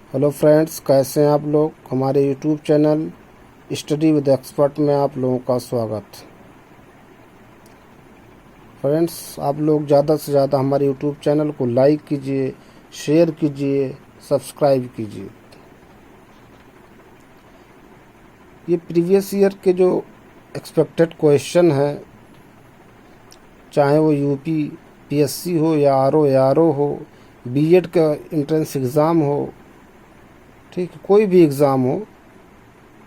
Hello friends, कैसे हैं आप लोग। हमारे YouTube channel study with expert में आप लोगों का स्वागत। फ्रेंड्स, आप लोग ज़्यादा से ज़्यादा हमारे यूट्यूब चैनल को लाइक कीजिए, शेयर कीजिए, सब्सक्राइब कीजिए। ये प्रीवियस ईयर के जो एक्सपेक्टेड क्वेश्चन हैं, चाहे वो यूपी पीएससी हो या आरओ हो, बीएड का एंट्रेंस एग्ज़ाम हो, ठीक, कोई भी एग्ज़ाम हो,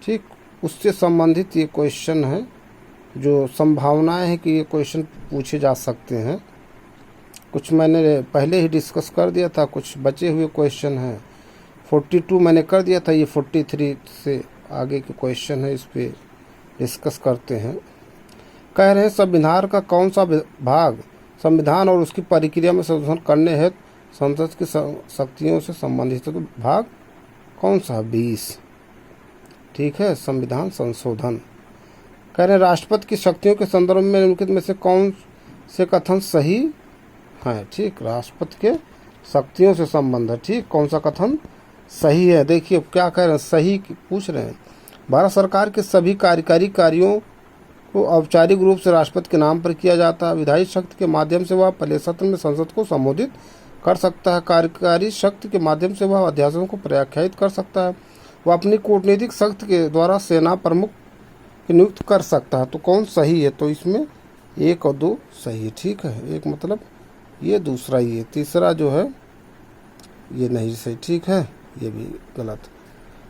ठीक, उससे संबंधित ये क्वेश्चन है। जो संभावनाएं हैं कि ये क्वेश्चन पूछे जा सकते हैं, कुछ मैंने पहले ही डिस्कस कर दिया था, कुछ बचे हुए क्वेश्चन हैं। 42 मैंने कर दिया था, ये 43 से आगे के क्वेश्चन है, इस पे डिस्कस करते हैं। कह रहे हैं संविधान का कौन सा भाग संविधान और उसकी प्रक्रिया में संशोधन करने हेतु संसद की शक्तियों से संबंधित है। तो भाग कौन सा? 20, ठीक है, संविधान संशोधन। कह रहे हैं राष्ट्रपति की शक्तियों के संदर्भ में निम्नलिखित में से कौन से कथन सही है? ठीक, राष्ट्रपति के शक्तियों से संबंध है, ठीक, कौन सा कथन सही है? देखिए क्या कह रहे हैं, सही पूछ रहे हैं। भारत सरकार के सभी कार्यकारी कार्यों को औपचारिक रूप से राष्ट्रपति के नाम पर किया जाता है। विधायी शक्ति के माध्यम से वह पहले सत्र में संसद को संबोधित कर सकता है। कार्यकारी शक्ति के माध्यम से वह अध्यादेशों को व्याख्यायित कर सकता है। वह अपनी कूटनीतिक शक्ति के द्वारा सेना प्रमुख की नियुक्त कर सकता है। तो कौन सही है? तो इसमें 1 और 2 सही है, ठीक है। एक मतलब ये, दूसरा ये, तीसरा जो है ये नहीं सही, ठीक है, ये भी गलत।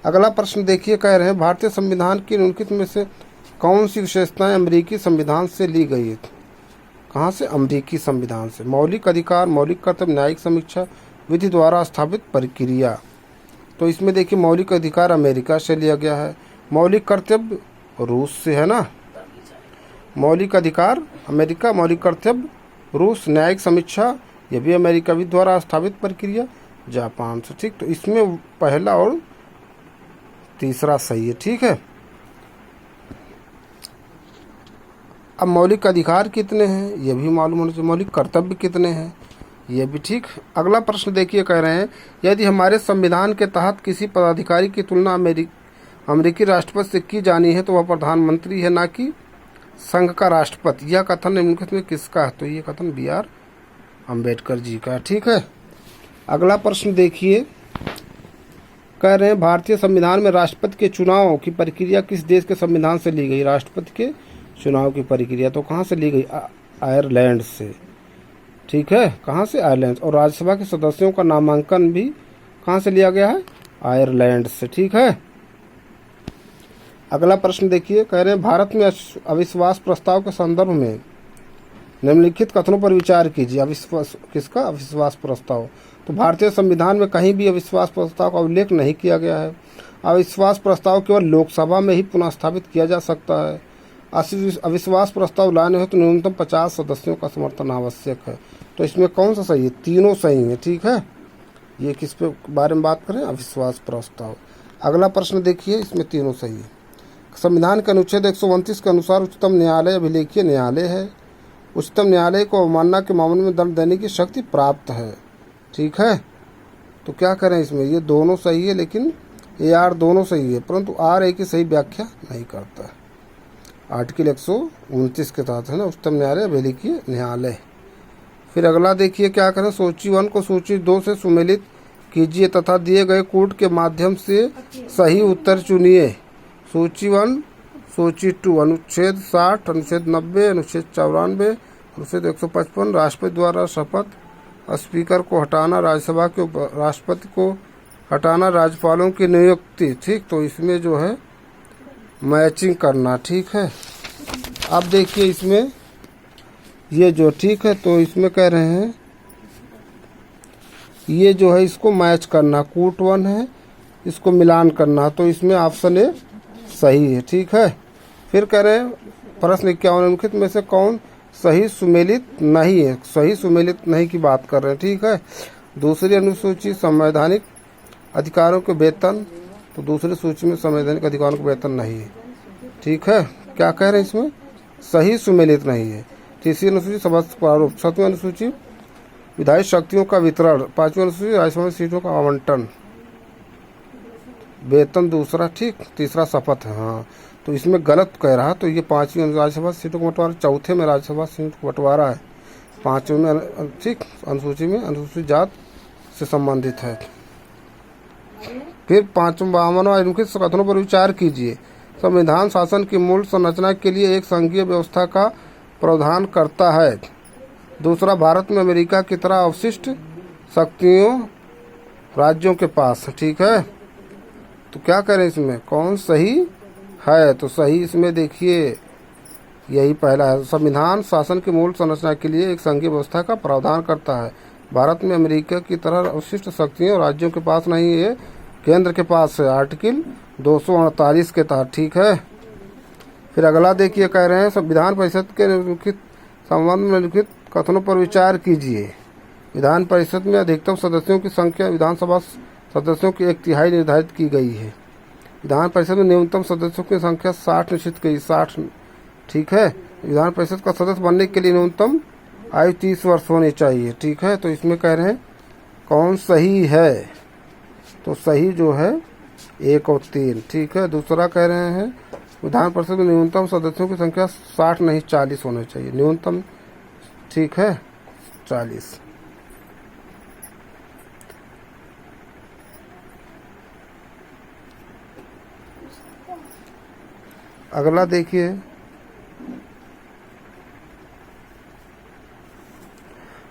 अगला प्रश्न देखिए, कह रहे हैं भारतीय संविधान की निम्नलिखित में से कौन सी विशेषताएं अमेरिकी संविधान से ली गई है? कहाँ से? अमेरिकी संविधान से। मौलिक अधिकार, मौलिक कर्तव्य, न्यायिक समीक्षा, विधि द्वारा स्थापित प्रक्रिया। तो इसमें देखिए मौलिक अधिकार अमेरिका से लिया गया है, मौलिक कर्तव्य रूस से है ना, मौलिक अधिकार अमेरिका, मौलिक कर्तव्य रूस, न्यायिक समीक्षा ये भी अमेरिका विधि द्वारा स्थापित प्रक्रिया जापान से, ठीक। तो इसमें पहला और तीसरा सही है, ठीक है। अब मौलिक अधिकार कितने हैं ये भी मालूम होना चाहिए, मौलिक कर्तव्य कितने हैं ये भी, ठीक। अगला प्रश्न देखिए, कह रहे हैं यदि हमारे संविधान के तहत किसी पदाधिकारी की तुलना अमेरिकी राष्ट्रपति से की जानी है तो वह प्रधानमंत्री है, ना कि संघ का राष्ट्रपति। यह कथन निम्नलिखित में किसका है? तो ये कथन BR अम्बेडकर जी का, ठीक है। अगला प्रश्न देखिए, कह रहे हैं भारतीय संविधान में राष्ट्रपति के चुनाव की प्रक्रिया किस देश के संविधान से ली गई? राष्ट्रपति के चुनाव की प्रक्रिया तो कहाँ से ली गई? आयरलैंड से, ठीक है। कहाँ से? आयरलैंड। और राज्यसभा के सदस्यों का नामांकन भी कहाँ से लिया गया है? आयरलैंड से, ठीक है। अगला प्रश्न देखिए, कह रहे हैं भारत में अविश्वास प्रस्ताव के संदर्भ में निम्नलिखित कथनों पर विचार कीजिए। अविश्वास किसका? अविश्वास प्रस्ताव। तो भारतीय संविधान में कहीं भी अविश्वास प्रस्ताव का उल्लेख नहीं किया गया है। अविश्वास प्रस्ताव केवल लोकसभा में ही पुनः स्थापित किया जा सकता है। अविश्वास प्रस्ताव लाने हो तो न्यूनतम 50 सदस्यों का समर्थन आवश्यक है। तो इसमें कौन सा सही है? तीनों सही है, ठीक है। ये किस पे बारे में बात करें? अविश्वास प्रस्ताव। अगला प्रश्न देखिए, इसमें तीनों सही है। संविधान के अनुच्छेद 129 के अनुसार उच्चतम न्यायालय अभिलेखीय न्यायालय है। उच्चतम न्यायालय को अवमानना के मामले में दंड देने की शक्ति प्राप्त है, ठीक है। तो क्या करें इसमें? ये दोनों सही है, लेकिन AR दोनों सही है, परंतु RA की सही व्याख्या नहीं करता है। आर्टिकल 129 के तहत है ना, उच्चतम न्यायालय अभिलेखीय न्यायालय। फिर अगला देखिए क्या करें, सूची 1 को सूची 2 से सुमेलित कीजिए तथा दिए गए कोड के माध्यम से सही उत्तर चुनिए। सूची 1, सूची 2, अनुच्छेद 60, अनुच्छेद 90, अनुच्छेद 94, अनुच्छेद 155, राष्ट्रपति द्वारा शपथ, स्पीकर को हटाना, राज्यसभा के राष्ट्रपति को हटाना, राज्यपालों की नियुक्ति, ठीक। तो इसमें जो है मैचिंग करना, ठीक है। अब देखिए इसमें ये जो, ठीक है, तो इसमें कह रहे हैं ये जो है इसको मैच करना, कूट 1 है, इसको मिलान करना, तो इसमें ऑप्शन A सही है, ठीक है। फिर कह रहे हैं प्रश्न 51 निम्नलिखित में से कौन सही सुमेलित नहीं है? सही सुमेलित नहीं की बात कर रहे हैं, ठीक है। दूसरी अनुसूची संवैधानिक अधिकारों के वेतन, तो दूसरी सूची में संवैधानिक अधिकारों को वेतन नहीं है, ठीक है। क्या कह रहे हैं इसमें? सही सुमेलित नहीं है। तीसरी अनुसूची सभासद प्रारूप, 7वीं अनुसूची विधायी शक्तियों का वितरण, 5वीं अनुसूची राज्यसभा सीटों का आवंटन, वेतन दूसरा, ठीक, तीसरा शपथ है। हाँ, तो इसमें गलत कह रहा, तो ये 5वीं राज्यसभा सीटों का बंटवारा, चौथे में राज्यसभा सीट का बंटवारा है, 5वें में, ठीक, अनुसूची में अनुसूचित जात से संबंधित है। फिर 52वां निम्नलिखित कथनों पर विचार कीजिए। संविधान शासन की मूल संरचना के लिए एक संघीय व्यवस्था का प्रावधान करता है। दूसरा, भारत में अमेरिका की तरह अवशिष्ट शक्तियों राज्यों के पास, ठीक है। तो क्या करें इसमें, कौन सही है? तो सही इसमें देखिए यही पहला है। संविधान शासन की मूल संरचना के लिए एक संघीय व्यवस्था का प्रावधान करता है। भारत में अमेरिका की तरह अवशिष्ट शक्तियों राज्यों के पास नहीं है, केंद्र के पास है, आर्टिकल 248 के तहत, ठीक है। फिर अगला देखिए, कह रहे हैं संविधान परिषद के निम्नलिखित संबंध में लिखित कथनों पर विचार कीजिए। विधान परिषद में अधिकतम सदस्यों की संख्या विधानसभा सदस्यों की 1/3 निर्धारित की गई है। विधान परिषद में न्यूनतम सदस्यों की संख्या 60 निश्चित की, 60, ठीक है। विधान परिषद का सदस्य बनने के लिए न्यूनतम आयु 30 वर्ष होनी चाहिए, ठीक है। तो इसमें कह रहे हैं कौन सही है, तो सही जो है 1 और 3, ठीक है। दूसरा कह रहे हैं विधान परिषद में न्यूनतम सदस्यों की संख्या 60 नहीं 40 होना चाहिए, न्यूनतम, ठीक है, 40। अगला देखिए,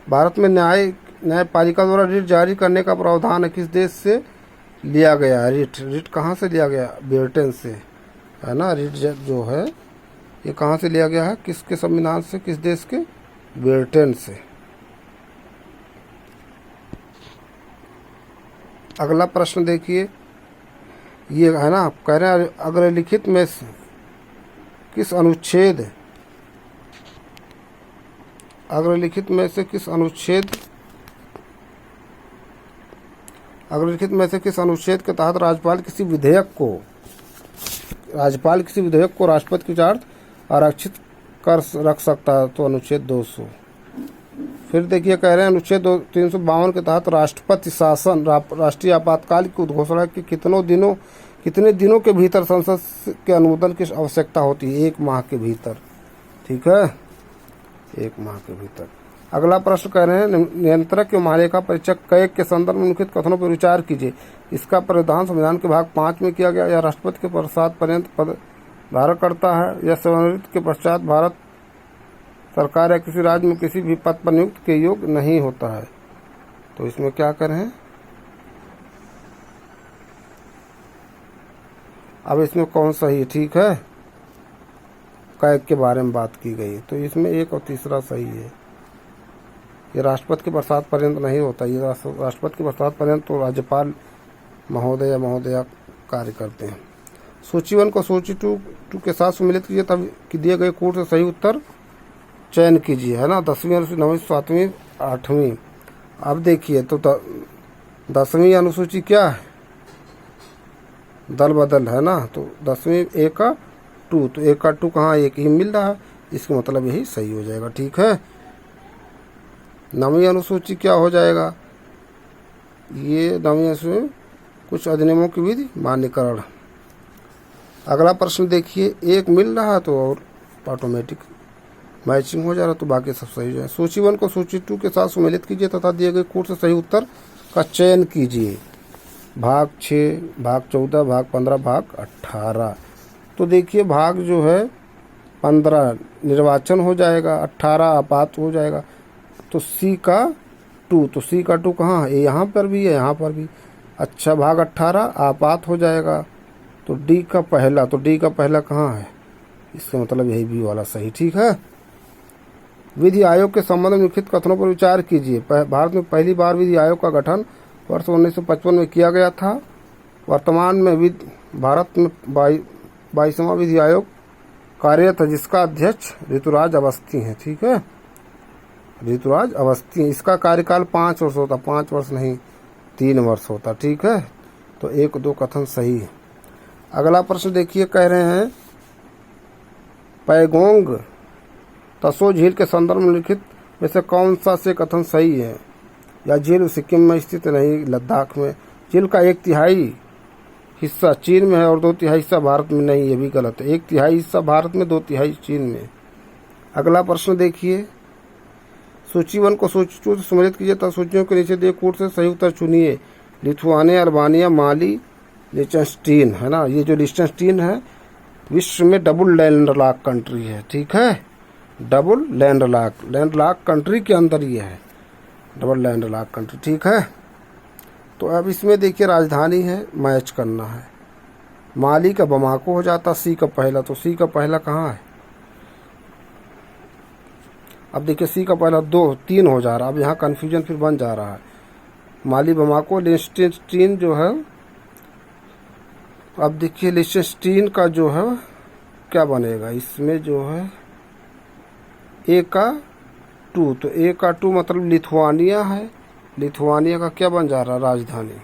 भारत में न्यायपालिका द्वारा रिट जारी करने का प्रावधान है, किस देश से लिया गया है? रिट कहाँ से लिया गया? ब्रिटेन से, है ना। रिट जो है ये कहाँ से लिया गया है, किसके संविधान से, किस देश के? ब्रिटेन से। अगला प्रश्न देखिए, ये है ना, कह रहे हैं अग्रलिखित में से किस अनुच्छेद अग्रलिखित में से किस अनुच्छेद के तहत राज्यपाल किसी विधेयक को राष्ट्रपति के विचार आरक्षित कर रख सकता है? तो अनुच्छेद 200। फिर देखिए, कह रहे हैं अनुच्छेद 352 के तहत राष्ट्रपति शासन राष्ट्रीय आपातकाल की घोषणा की कितने दिनों के भीतर संसद के अनुमोदन की आवश्यकता होती है? 1 माह के भीतर, ठीक है, 1 माह के भीतर। अगला प्रश्न कह रहे हैं नियंत्रक एवं महालेखा परीक्षक कैग के संदर्भ में निम्नलिखित कथनों पर विचार कीजिए। इसका प्रावधान संविधान के भाग 5 में किया गया, या राष्ट्रपति के प्रसाद पर्यंत पद धारण करता है, या सेवानिवृत्ति के पश्चात भारत सरकार या किसी राज्य में किसी भी पद पर नियुक्त के योग्य नहीं होता है? तो इसमें क्या करें, अब इसमें कौन सही है, ठीक है। कैग के बारे में बात की गई, तो इसमें 1 और तीसरा सही है। ये राष्ट्रपति के प्रसाद पर्यंत नहीं होता, ये राष्ट्रपति के प्रसाद पर्यंत तो राज्यपाल महोदय या महोदया कार्य करते हैं। सूची 1 को सूची 2 के साथ सम्मिलित कीजिए, तब दिए गए कोड से सही उत्तर चयन कीजिए, है ना। 10वीं अनुसूची, 9वीं, 7वीं, 8वीं। अब देखिए, तो 10वीं अनुसूची क्या है? दल बदल, है ना। तो 10वीं 1 का 2, तो 1 का 2 कहाँ, 1 ही मिल रहा है, इसका मतलब यही सही हो जाएगा, ठीक है। 9वीं अनुसूची क्या हो जाएगा? ये 9वीं अनुसूची कुछ अधिनियमों की विधि मान्यकरण। अगला प्रश्न देखिए, 1 मिल रहा है तो और ऑटोमेटिक मैचिंग हो जा रहा है, तो बाकी सब सही हो जाए। सूची 1 को सूची 2 के साथ सम्मिलित कीजिए तथा दिए गए कोड से सही उत्तर का चयन कीजिए। भाग 6, भाग 14, भाग 15, भाग 18। तो देखिए, भाग जो है 15 निर्वाचन हो जाएगा, 18 आपात हो जाएगा, तो सी का 2, तो सी का 2 कहाँ है? यहाँ पर भी है, यहाँ पर भी। अच्छा, भाग 18 आपात हो जाएगा, तो डी का पहला, तो डी का पहला कहाँ है? इसका मतलब यही बी वाला सही, ठीक है। विधि आयोग के संबंध में निम्नलिखित कथनों पर विचार कीजिए। भारत में पहली बार विधि आयोग का गठन वर्ष 1955 में किया गया था। वर्तमान में भारत में 22वां विधि आयोग कार्यरत है, जिसका अध्यक्ष ऋतुराज अवस्थी हैं, ठीक है, ऋतुराज अवस्थी। इसका कार्यकाल 5 वर्ष होता, 5 वर्ष नहीं 3 वर्ष होता, ठीक है। तो 1, 2 कथन सही है। अगला प्रश्न देखिए, कह रहे हैं पैगोंग तसो झील के संदर्भ में लिखित में से कौन सा से कथन सही है? या झील सिक्किम में स्थित नहीं, लद्दाख में। झील का 1/3 हिस्सा चीन में है और 2/3 हिस्सा भारत में नहीं, ये भी गलत है। 1/3 हिस्सा भारत में, 2/3 चीन में। अगला प्रश्न देखिए, सूची 1 को सूची 2 से सम्मिलित कीजिए तथा सूचियों के नीचे दिए कोड से सही उत्तर चुनिए। लिथुआनिया, अल्बानिया, माली, लिechtenstein, है ना। ये जो लिechtenstein है विश्व में डबल लैंडलॉक कंट्री है, ठीक है। डबल लैंडलॉक कंट्री के अंदर ये है, डबल लैंडलॉक कंट्री, ठीक है। तो अब इसमें देखिए राजधानी है, मैच करना है। माली का बमाको हो जाता सी का पहला, तो सी का पहला कहाँ है। अब देखिए सी का पहला 2 3 हो जा रहा है, अब यहाँ कन्फ्यूजन फिर बन जा रहा है। माली बमाको, लिechtenstein जो है, अब देखिए लिechtenstein का जो है क्या बनेगा, इसमें जो है ए का 2, तो ए का 2 मतलब लिथुआनिया है। लिथुआनिया का क्या बन जा रहा है, राजधानी।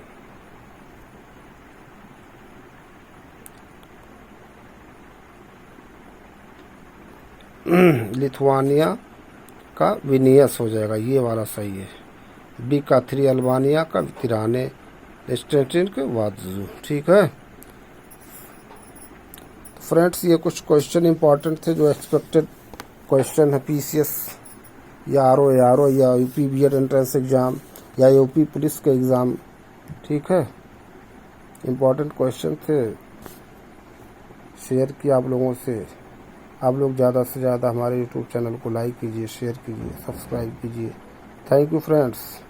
लिथुआनिया का विनियस हो जाएगा, ये वाला सही है। बी का 3 अल्बानिया का तिराने, लिechtenstein के वादजू, ठीक है। फ्रेंड्स ये कुछ क्वेश्चन इंपॉर्टेंट थे जो एक्सपेक्टेड क्वेश्चन है पीसीएस या आरओ या यूपी बीएड एंट्रेंस एग्ज़ाम या यूपी पुलिस के एग्ज़ाम, ठीक है। इंपॉर्टेंट क्वेश्चन थे, शेयर किया आप लोगों से। आप लोग ज़्यादा से ज़्यादा हमारे यूट्यूब चैनल को लाइक कीजिए, शेयर कीजिए, सब्सक्राइब कीजिए। Thank you friends.